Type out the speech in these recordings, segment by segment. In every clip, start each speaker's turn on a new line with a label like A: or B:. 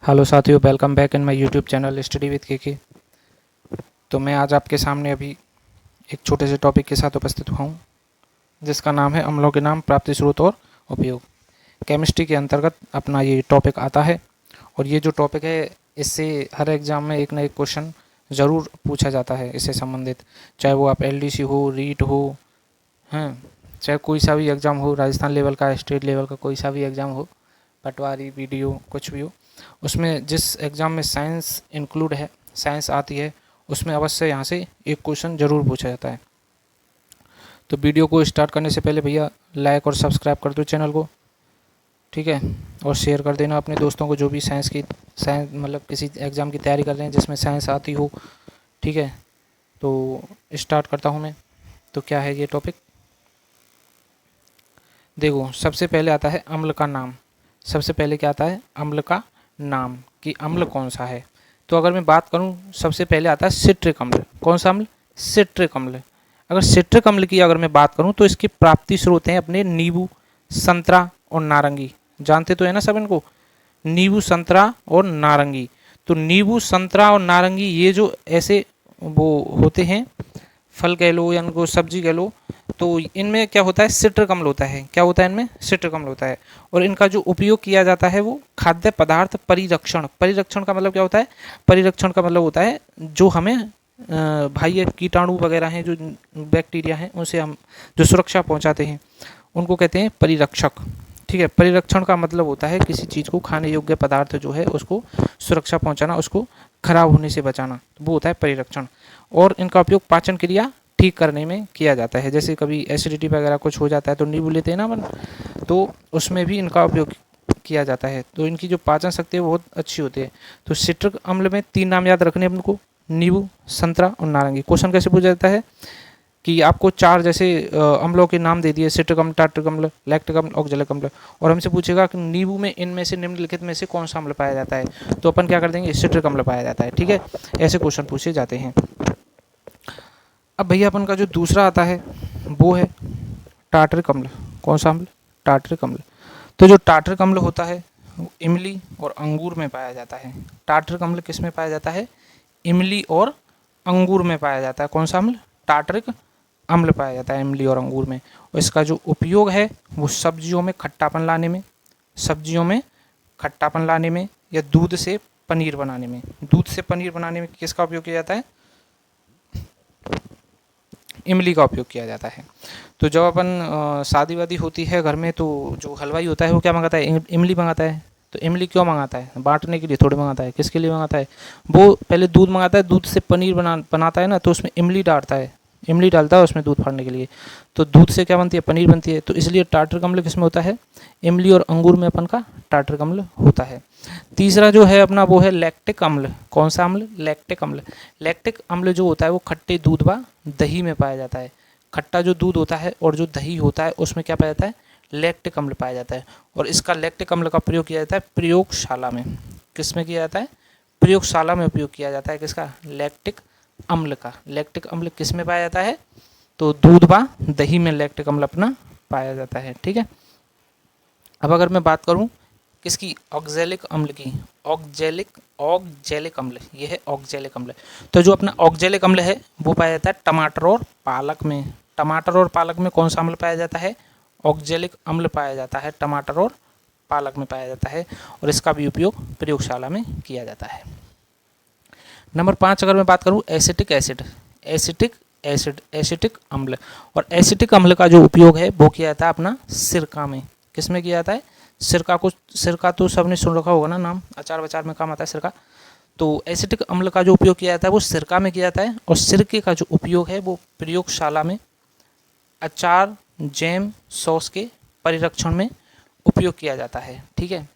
A: Hello साथियों, welcome back in my YouTube channel study with के। तो मैं आज आपके सामने अभी एक छोटे से टॉपिक के साथ उपस्थित हुआ हूँ, जिसका नाम है अम्लों के नाम, प्राप्ति, स्रोत और उपयोग। केमिस्ट्री के अंतर्गत अपना ये टॉपिक आता है और ये जो टॉपिक है इससे हर एग्ज़ाम में एक ना एक क्वेश्चन ज़रूर पूछा जाता है इससे संबंधित, चाहे वो आप LDC हो, रीट हो, हैं, चाहे कोई सा भी एग्ज़ाम हो, राजस्थान लेवल का, स्टेट लेवल का कोई सा भी एग्ज़ाम हो, पटवारी, BDO, कुछ भी हो, उसमें जिस एग्ज़ाम में साइंस इंक्लूड है, साइंस आती है, उसमें अवश्य यहाँ से एक क्वेश्चन ज़रूर पूछा जाता है। तो वीडियो को स्टार्ट करने से पहले भैया लाइक और सब्सक्राइब कर दो चैनल को, ठीक है, और शेयर कर देना अपने दोस्तों को जो भी साइंस मतलब किसी एग्ज़ाम की तैयारी कर रहे हैं जिसमें साइंस आती हो, ठीक है। तो स्टार्ट करता हूँ मैं। तो क्या है ये टॉपिक, देखो सबसे पहले आता है अम्ल का नाम। सबसे पहले क्या आता है, अम्ल का नाम, कि अम्ल कौन सा है। तो अगर मैं बात करूं, सबसे पहले आता है सिट्रिक अम्ल। कौन सा अम्ल, सिट्रिक अम्ल। अगर सिट्रिक अम्ल की अगर मैं बात करूं तो इसके प्राप्ति स्रोत हैं अपने नींबू, संतरा और नारंगी। जानते तो है ना सब इनको, नींबू, संतरा और नारंगी। तो नींबू, संतरा और नारंगी ये जो ऐसे वो होते हैं, फल कह लो या इनको सब्जी कह लो, तो इनमें क्या होता है, सिट्रिक अम्ल होता है। क्या होता है इनमें, सिट्रिक अम्ल होता है। और इनका जो उपयोग किया जाता है वो खाद्य पदार्थ परिरक्षण। परिरक्षण का मतलब क्या होता है, परिरक्षण का मतलब होता है जो हमें बाह्य कीटाणु वगैरह हैं, जो बैक्टीरिया हैं, उनसे हम जो सुरक्षा पहुंचाते हैं उनको कहते हैं परिरक्षक, ठीक है। परिरक्षण का मतलब होता है किसी चीज़ को, खाने योग्य पदार्थ जो है उसको सुरक्षा पहुंचाना, उसको खराब होने से बचाना, वो होता है परिरक्षण। और इनका उपयोग पाचन क्रिया ठीक करने में किया जाता है। जैसे कभी एसिडिटी वगैरह कुछ हो जाता है तो नींबू लेते हैं ना अपन, तो उसमें भी इनका उपयोग किया जाता है। तो इनकी जो पाचन शक्ति है वो बहुत अच्छी होती है। तो सिट्रिक अम्ल में 3 नाम याद रखने हैं को, नींबू, संतरा और नारंगी। क्वेश्चन कैसे पूछा जाता है कि आपको 4 जैसे अम्लों के नाम दे दिए, सिट्रिक अम्ल, टार्ट्रिक अम्ल, लैक्टिक अम्ल, ऑक्जेलिक अम्ल, और हमसे पूछेगा कि नींबू में इनमें से निम्नलिखित में से कौन सा अम्ल पाया जाता है, तो अपन क्या कर देंगे, सिट्रिक अम्ल पाया जाता है, ठीक है। ऐसे क्वेश्चन पूछे जाते हैं। अब भैया अपन का जो दूसरा आता है वो है टार्टरिक अम्ल। कौन सा अम्ल, टार्टरिक अम्ल। तो जो टार्टरिक अम्ल होता है वो इमली और अंगूर में पाया जाता है। टार्टरिक अम्ल किस में पाया जाता है, इमली और अंगूर में पाया जाता है। कौन सा अम्ल, टार्टरिक अम्ल पाया जाता है इमली और अंगूर में। और इसका जो उपयोग है वो सब्जियों में खट्टापन लाने में, सब्जियों में खट्टापन लाने में, या दूध से पनीर बनाने में। दूध से पनीर बनाने में किसका उपयोग किया जाता है, इमली का उपयोग किया जाता है। तो जब अपन शादी वादी होती है घर में, तो जो हलवाई होता है वो क्या मंगाता है, इमली मंगाता है। तो इमली क्यों मंगाता है, बांटने के लिए थोड़ी मंगाता है, किसके लिए मंगाता है, वो पहले दूध मंगाता है, दूध से पनीर बनाता है ना, तो उसमें इमली डालता है, इमली डालता है उसमें दूध फाड़ने के लिए। तो दूध से क्या बनती है, पनीर बनती है। तो इसलिए टार्टरिक अम्ल किसमें होता है, इमली और अंगूर में अपन का टार्टरिक अम्ल होता है। तीसरा जो है अपना वो है लैक्टिक अम्ल। कौन सा अम्ल, लैक्टिक अम्ल। लैक्टिक अम्ल जो होता है वो खट्टे दूध व दही में पाया जाता है। खट्टा जो दूध होता है और जो दही होता है उसमें क्या पाया जाता है, लैक्टिक अम्ल पाया जाता है। और इसका लैक्टिक अम्ल का प्रयोग किया जाता है प्रयोगशाला में। किस में किया जाता है, प्रयोगशाला में उपयोग किया जाता है किसका, लैक्टिक अम्ल का। लैक्टिक अम्ल किस में पाया जाता है, तो दूध व दही में लैक्टिक अम्ल अपना पाया जाता है, ठीक है। अब अगर मैं बात करूं किसकी, ऑक्जेलिक अम्ल की, ऑक्जेलिक अम्ल, ये है ऑक्जेलिक अम्ल। तो जो अपना ऑक्जेलिक अम्ल है वो पाया जाता है टमाटर और पालक में। टमाटर और पालक में कौन सा अम्ल पाया जाता है, ऑक्जेलिक अम्ल पाया जाता है, टमाटर और पालक में पाया जाता है। और इसका भी उपयोग प्रयोगशाला में किया जाता है। नंबर 5 अगर मैं बात करूं, एसिटिक एसिड, एसिटिक अम्ल। और एसिटिक अम्ल का जो उपयोग है वो किया जाता है अपना सिरका में। किस में किया जाता है, सिरका तो सबने सुन रखा होगा ना नाम, अचार वचार में काम आता है सिरका। तो एसिटिक अम्ल का जो उपयोग किया जाता है वो सिरका में किया जाता है। और सिरके का जो उपयोग है वो प्रयोगशाला में अचार, जैम, सॉस के परिरक्षण में उपयोग किया जाता है, ठीक है।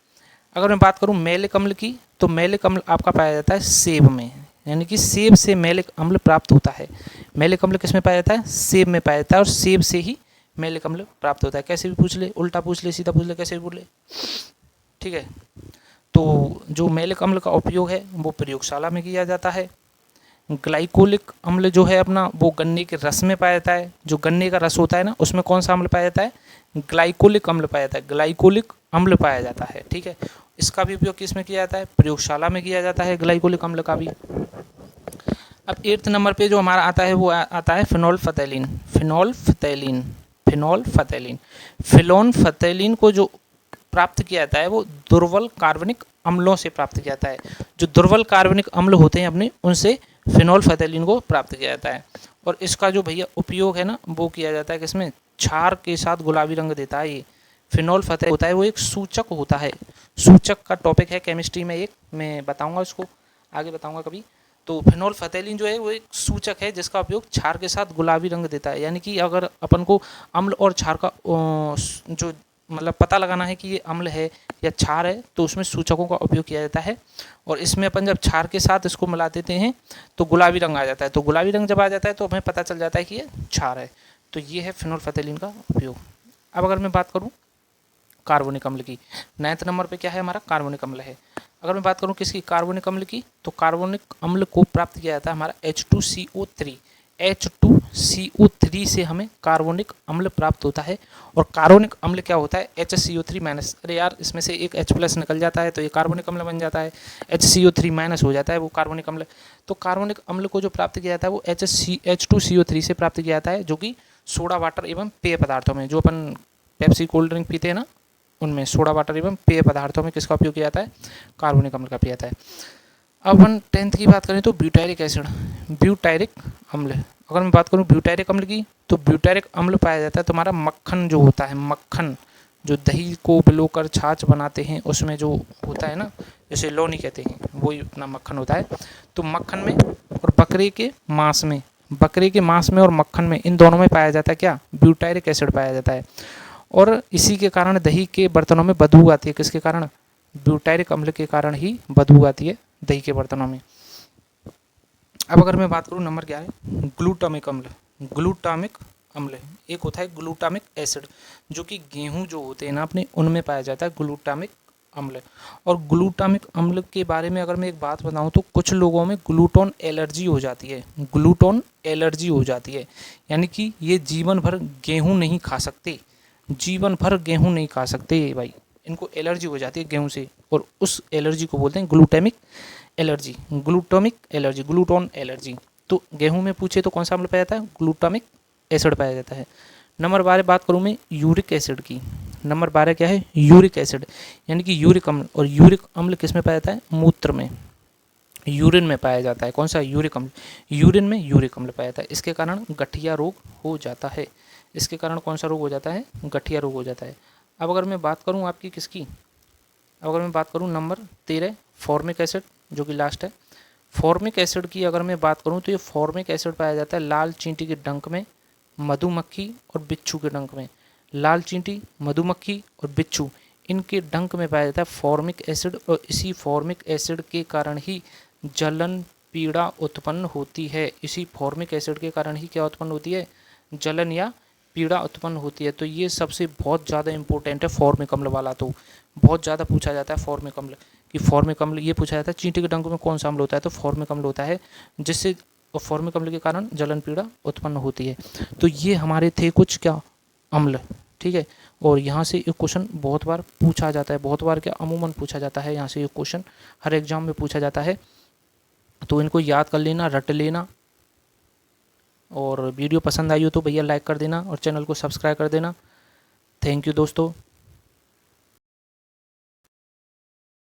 A: अगर मैं बात करूं मैलिक अम्ल की, तो मैलिक अम्ल आपका पाया जाता है सेब में, यानी कि सेब से मैलिक अम्ल प्राप्त होता है। मैलिक अम्ल किस में पाया जाता है, सेब में पाया जाता है। और सेब से ही मैलिक अम्ल प्राप्त होता है। कैसे भी पूछ ले, उल्टा पूछ ले, सीधा पूछ ले, कैसे भी पूछ ले, ठीक है। तो जो मैलिक अम्ल का उपयोग है वो प्रयोगशाला में किया जाता है। ग्लाइकोलिक अम्ल जो है अपना वो गन्ने के रस में पाया जाता है। जो गन्ने का रस होता है ना उसमें कौन सा अम्ल पाया जाता है, ग्लाइकोलिक अम्ल पाया जाता है, ग्लाइकोलिक अम्ल पाया जाता है, ठीक है। इसका भी उपयोग किस में किया जाता है, प्रयोगशाला में किया जाता है ग्लाइकोलिक अम्ल का भी। अब 8th नंबर पे जो हमारा आता है वो आता है फिनोल्फथैलीन। फिनोल्फथैलीन फिनोल्फथैलीन फिनोल्फथैलीन को जो प्राप्त किया जाता है वो दुर्बल कार्बनिक अम्लों से प्राप्त किया जाता है। जो दुर्बल कार्बनिक अम्ल होते हैं अपने, उनसे फिनोल्फथैलीन को प्राप्त किया जाता है। और इसका जो भैया उपयोग है ना, वो किया जाता है किसमें, क्षार के साथ गुलाबी रंग देता है। ये फिनोल्फथैलीन होता है वो एक सूचक होता है। सूचक का टॉपिक है केमिस्ट्री में, एक मैं बताऊंगा, उसको आगे बताऊंगा कभी। तो फिनोल्फथैलीन जो है वो एक सूचक है जिसका उपयोग क्षार के साथ गुलाबी रंग देता है। यानी कि अगर अपन को अम्ल और क्षार का जो मतलब पता लगाना है कि ये अम्ल है या क्षार है, तो उसमें सूचकों का उपयोग किया जाता है। और इसमें अपन जब क्षार के साथ इसको मिला देते हैं तो गुलाबी रंग आ जाता है। तो गुलाबी रंग जब आ जाता है तो हमें पता चल जाता है कि ये क्षार है। तो ये है फिनोल्फथैलीन का उपयोग। अब अगर मैं बात करूँ कार्बोनिक अम्ल की, 9th नंबर पे क्या है हमारा, कार्बोनिक अम्ल है। अगर मैं बात करूँ किसकी, कार्बोनिक अम्ल की, तो कार्बोनिक अम्ल को प्राप्त किया जाता है हमारा H2CO3। H2CO3 से हमें कार्बोनिक अम्ल प्राप्त होता है। और कार्बोनिक अम्ल क्या होता है, HCO3-। अरे यार, इसमें से एक H+ निकल जाता है तो ये कार्बोनिक अम्ल बन जाता है, HCO3- हो जाता है वो कार्बोनिक अम्ल। तो कार्बोनिक अम्ल को जो प्राप्त किया जाता है वो H2CO3 से प्राप्त किया जाता है, जो कि सोडा वाटर एवं पेय पदार्थों में, जो अपन पेप्सी कोल्ड ड्रिंक पीते हैं ना, उनमें सोडा वाटर एवं पेय पदार्थों में किसका उपयोग किया जाता है, कार्बोनिक अम्ल का किया जाता है। अब अपन 10th की बात करें तो ब्यूटारिक एसिड, ब्यूटारिक अम्ल। अगर मैं बात करूं ब्यूटारिक अम्ल की, तो ब्यूटारिक अम्ल पाया जाता है तुम्हारा मक्खन जो होता है, मक्खन जो दही को बिलोकर छाछ बनाते हैं उसमें जो होता है ना, जैसे लोनी कहते हैं, वही अपना मक्खन होता है। तो मक्खन में और बकरे के मांस में, बकरे के मांस में और मक्खन में, इन दोनों में पाया जाता है क्या, ब्यूटारिक एसिड पाया जाता है। और इसी के कारण दही के बर्तनों में बदबू आती है, किसके कारण, ब्यूटारिक अम्ल के कारण ही बदबू आती है दही के बर्तनों में। अब अगर मैं बात करूँ नंबर क्या है, ग्लूटामिक अम्ल। ग्लूटामिक अम्ल एक होता है ग्लूटामिक एसिड, जो कि गेहूं जो होते हैं ना अपने, उनमें पाया जाता है ग्लूटामिक अम्ल। और ग्लूटामिक अम्ल के बारे में अगर मैं एक बात बताऊं तो कुछ लोगों में ग्लूटोन एलर्जी हो जाती है, ग्लूटोन एलर्जी हो जाती है। यानी कि ये जीवन भर गेहूं नहीं खा सकते, जीवन भर गेहूं नहीं खा सकते भाई, इनको एलर्जी हो जाती है गेहूं से। और उस एलर्जी को बोलते हैं glutamic allergy, glutamic allergy, gluten allergy. तो गेहूं में पूछे तो कौन सा अम्ल पाया जाता है, ग्लूटामिक एसिड पाया जाता है। नंबर 12 बात करूं मैं यूरिक एसिड की। नंबर 12 क्या है, यूरिक एसिड, यानी कि यूरिक अम्ल। और यूरिक अम्ल किस में पाया जाता है, मूत्र में, यूरिन में पाया जाता है। कौन सा, यूरिक अम्ल, यूरिन में यूरिक अम्ल पाया जाता है। इसके कारण गठिया रोग हो जाता है, इसके कारण कौन सा रोग हो जाता है, गठिया रोग हो जाता है। अब अगर मैं बात करूं आपकी किसकी, अब अगर मैं बात करूं नंबर 13 फॉर्मिक एसिड, जो कि लास्ट है। फॉर्मिक एसिड की अगर मैं बात करूं तो ये फॉर्मिक एसिड पाया जाता है लाल चींटी के डंक में, मधुमक्खी और बिच्छू के डंक में। लाल चींटी, मधुमक्खी और बिच्छू, इनके डंक में पाया जाता है फॉर्मिक एसिड। और इसी फॉर्मिक एसिड के कारण ही जलन पीड़ा उत्पन्न होती है। इसी फॉर्मिक एसिड के कारण ही क्या उत्पन्न होती है, जलन या पीड़ा उत्पन्न होती है। तो ये सबसे बहुत ज़्यादा इंपॉर्टेंट है फॉर्मिक अम्ल वाला, तो बहुत ज़्यादा पूछा जाता है फॉर्मिक अम्ल कि फॉर्मिक अम्ल, ये पूछा जाता है चींटी के डंक में कौन सा अम्ल होता है, तो फॉर्मिक अम्ल होता है, जिससे फॉर्मिक अम्ल के कारण जलन पीड़ा उत्पन्न होती है। तो ये हमारे थे कुछ क्या, अम्ल, ठीक है। और यहाँ से एक क्वेश्चन बहुत बार पूछा जाता है, बहुत बार क्या, अमूमन पूछा जाता है, यहाँ से एक क्वेश्चन हर एग्जाम में पूछा जाता है। तो इनको याद कर लेना, रट लेना। और वीडियो पसंद आई हो तो भैया लाइक कर देना और चैनल को सब्सक्राइब कर देना। थैंक यू दोस्तों।